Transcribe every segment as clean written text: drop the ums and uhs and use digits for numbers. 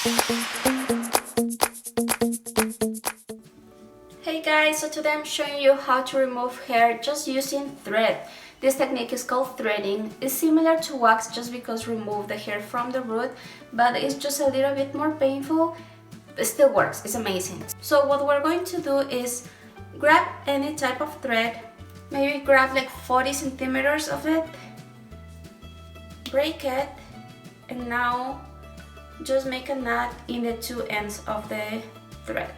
Hey guys, so today I'm showing you how to remove hair just using thread. This technique is called threading. It's similar to wax just because remove the hair from the root, but it's just a little bit more painful. It still works, it's amazing. So what we're going to do is grab any type of thread, maybe grab like 40 centimeters of it, break it, and now just make a knot in the two ends of the thread.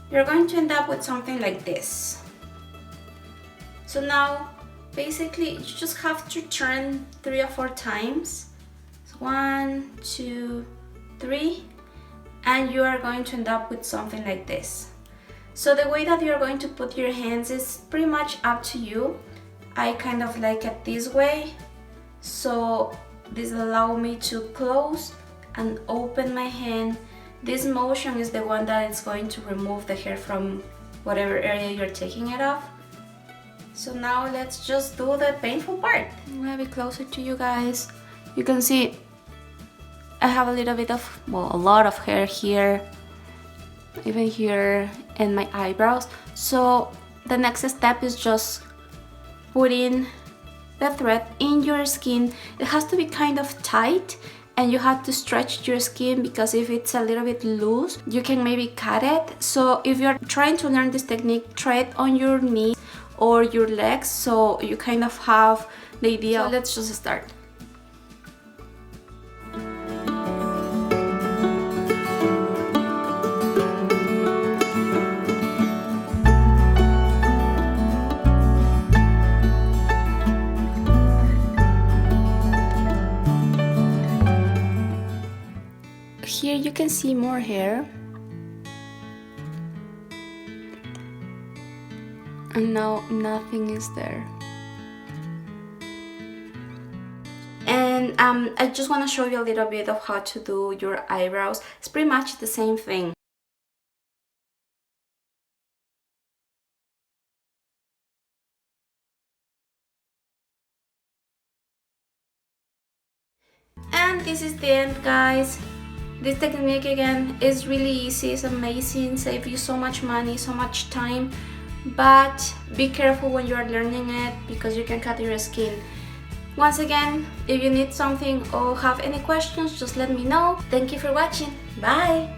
You're going to end up with something like this. So now basically you just have to turn 3 or 4 times. So 1, 2, 3, and you are going to end up with something like this. So the way that you're going to put your hands is pretty much up to you. I kind of like it this way, so this allows me to close and open my hand. This motion is the one that is going to remove the hair from whatever area you're taking it off. So now let's just do the painful part. I'm gonna be closer to you guys. You can see I have a little bit of, well, a lot of hair here, even here in my eyebrows. So the next step is just putting the thread in your skin. It has to be kind of tight, and you have to stretch your skin because if it's a little bit loose, you can maybe cut it. So if you're trying to learn this technique, try it on your knees or your legs so you kind of have the idea. So let's just start. Here you can see more hair, and now nothing is there. And I just want to show you a little bit of how to do your eyebrows. It's pretty much the same thing. And this is the end, guys. This technique again is really easy, it's amazing, save you so much money, so much time, but be careful when you are learning it because you can cut your skin. Once again, if you need something or have any questions, just let me know. Thank you for watching. Bye!